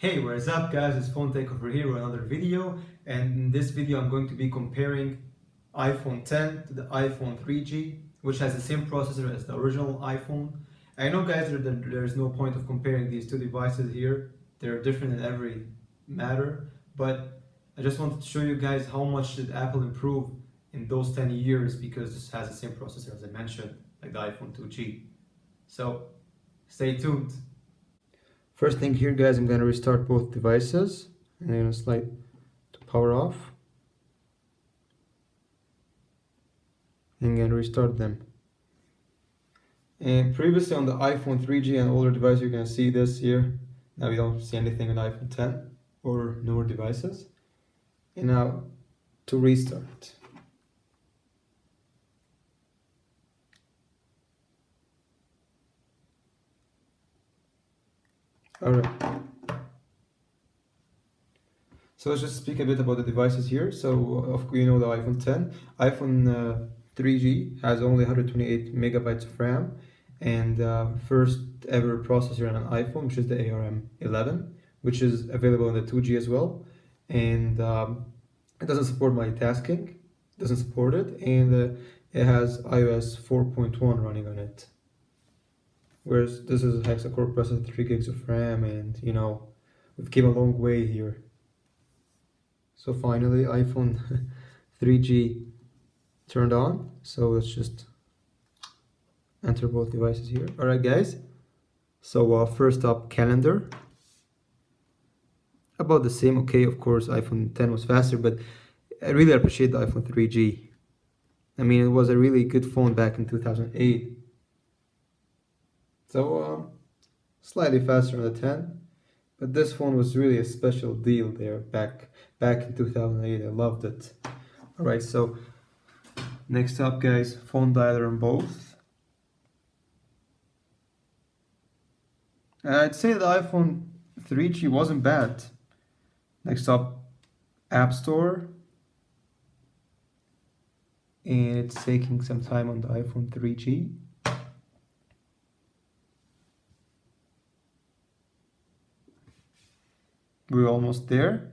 Hey, what is up guys, it's Phone Takeover here with another video, and in this video I'm going to be comparing iPhone 10 to the iPhone 3G, which has the same processor as the original iPhone. I know guys there's no point of comparing these two devices here, they're different in every matter, but I just wanted to show you guys how much did Apple improve in those 10 years because this has the same processor as I mentioned, like the iPhone 2G. So stay tuned. First thing here guys, I'm going to restart both devices and I'm going to slide to power off. And I'm going to restart them. And previously on the iPhone 3G and older device you're going to see this here. Now we don't see anything on iPhone 10 or newer devices. And now to restart. Alright. So let's just speak a bit about the devices here. So of course you know the iPhone 10. iPhone 3G has only 128 megabytes of RAM and first ever processor on an iPhone, which is the ARM11, which is available on the 2G as well. And it doesn't support multitasking, doesn't support it, and it has iOS 4.1 running on it. Whereas this is a hexa-core processor, 3 gigs of RAM, and you know, we've came a long way here. So finally, iPhone 3G turned on. So let's just enter both devices here. Alright guys, so first up, calendar. About the same, okay, of course, iPhone 10 was faster, but I really appreciate the iPhone 3G. I mean, it was a really good phone back in 2008. So, slightly faster on the 10, but this phone was really a special deal there back in 2008. I loved it. Alright, so next up guys, phone dialer on both. And I'd say the iPhone 3G wasn't bad. Next up, App Store. And it's taking some time on the iPhone 3G. We're almost there.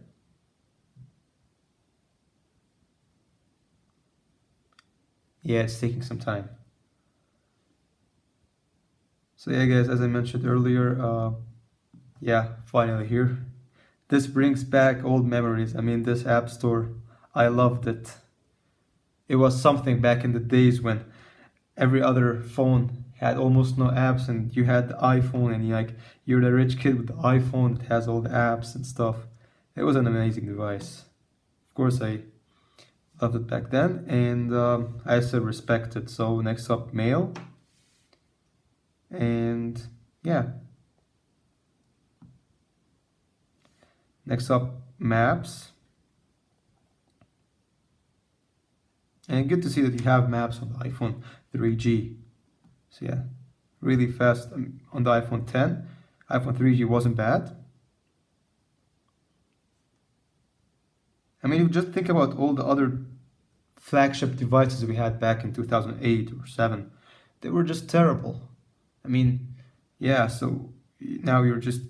Yeah, it's taking some time. So yeah guys, as I mentioned earlier, yeah, finally here. This brings back old memories. I mean, this App Store, I loved it. It was something back in the days when every other phone had almost no apps and you had the iPhone and you're the rich kid with the iPhone that has all the apps and stuff. It was an amazing device. Of course I loved it back then, and I still respect it. So next up, mail. And yeah. Next up, maps. And good to see that you have maps on the iPhone 3G. So yeah, really fast on the iPhone 10. iPhone 3G wasn't bad. I mean, you just think about all the other flagship devices we had back in 2008 or 7. They were just terrible. I mean, yeah, so now you're just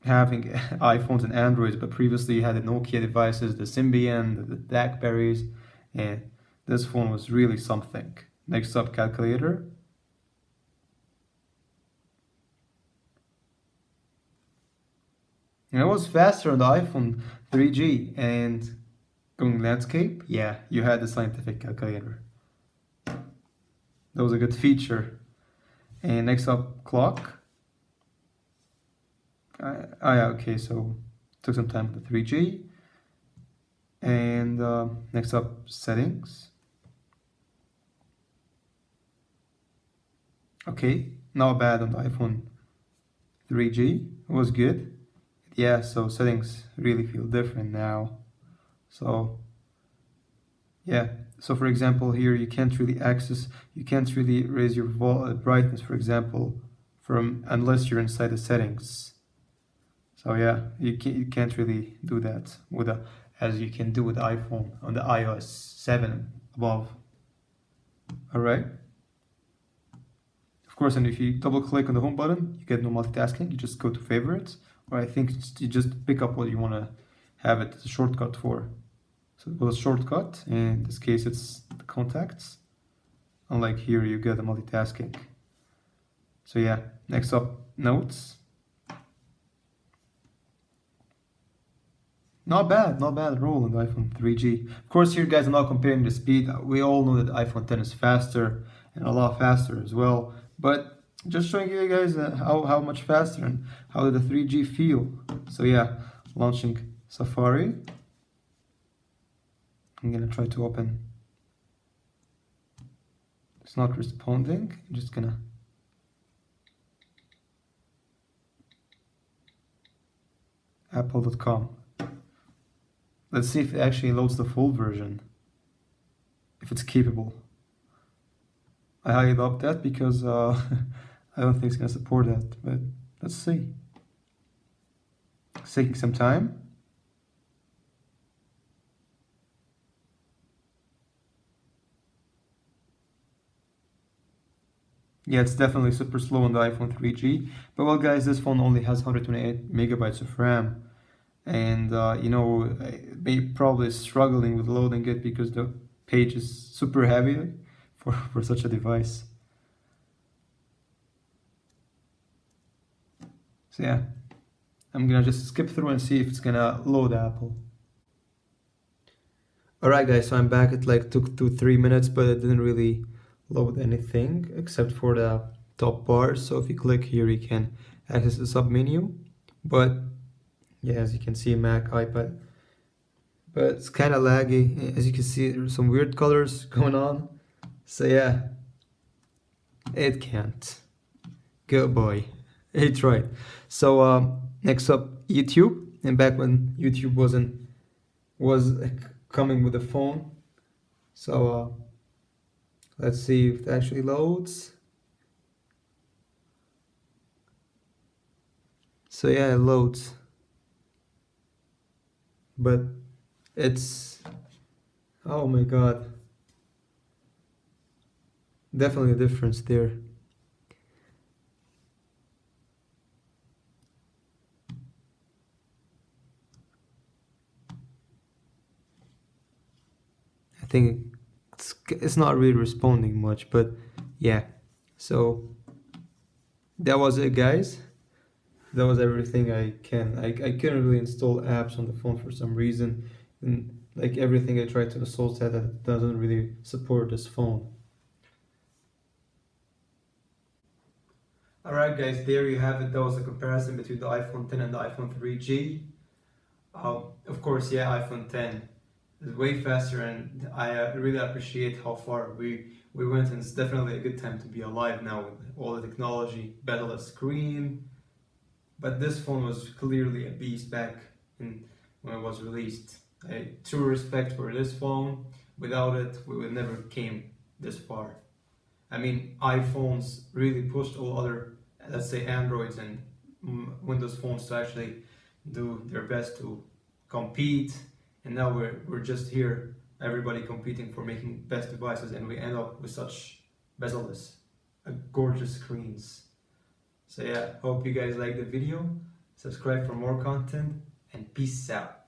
having iPhones and Androids, but previously you had the Nokia devices, the Symbian, the Blackberries, and this phone was really something. Next up, calculator. And it was faster on the iPhone 3G, and going landscape, yeah, you had the scientific calculator. That was a good feature. And next up, clock. Yeah, okay, so took some time with the 3G. And next up, settings. Okay, not bad on the iPhone 3G. It was good. Yeah, so settings really feel different now. So yeah, so for example here you can't really raise your brightness, for example, unless you're inside the settings. So yeah, you can't really do that as you can do with the iPhone on the iOS 7 above. Alright. Of course, and if you double click on the home button, you get no multitasking, you just go to favorites or I think you just pick up what you want to have it as a shortcut for. So it was a shortcut, and in this case it's the contacts. Unlike here, you get the multitasking. So yeah, next up, notes. Not bad at all on the iPhone 3G. Of course, here guys, I'm not comparing the speed. We all know that the iPhone 10 is faster and a lot faster as well. But just showing you guys how much faster and how did the 3G feel. So yeah, launching Safari. I'm gonna try to open. It's not responding. I'm just gonna. Apple.com. Let's see if it actually loads the full version. If it's capable. I highly doubt that because I don't think it's gonna support that. But let's see. It's taking some time. Yeah, it's definitely super slow on the iPhone 3G. But well, guys, this phone only has 128 megabytes of RAM. And, you know, probably struggling with loading it because the page is super heavy for such a device. So yeah, I'm gonna just skip through and see if it's gonna load Apple. Alright guys, so I'm back. It like took 2-3 minutes, but it didn't really load anything except for the top bar. So if you click here, you can access the sub menu. But yeah, as you can see, Mac, iPad, but it's kind of laggy. As you can see, there's some weird colors going on. So yeah, it can't. Good boy. He tried. So next up, YouTube. And back when YouTube was coming with the phone. So let's see if it actually loads. So yeah, it loads. But it's, oh my god, definitely a difference there. I think it's not really responding much, but yeah. So that was it, guys. That was everything I couldn't really install apps on the phone for some reason, and like everything I tried to install said that it doesn't really support this phone. Alright guys, there you have it. That was a comparison between the iPhone 10 and the iPhone 3G. Of course, yeah, iPhone 10 is way faster, and I really appreciate how far we went, and it's definitely a good time to be alive now with all the technology, bezel-less screen. But this phone was clearly a beast back when it was released. True respect for this phone. Without it, we would never came this far. I mean, iPhones really pushed all other, let's say, Androids and Windows phones to actually do their best to compete. And now we're just here, everybody competing for making best devices, and we end up with such bezel-less, gorgeous screens. So yeah, hope you guys like the video, subscribe for more content, and peace out.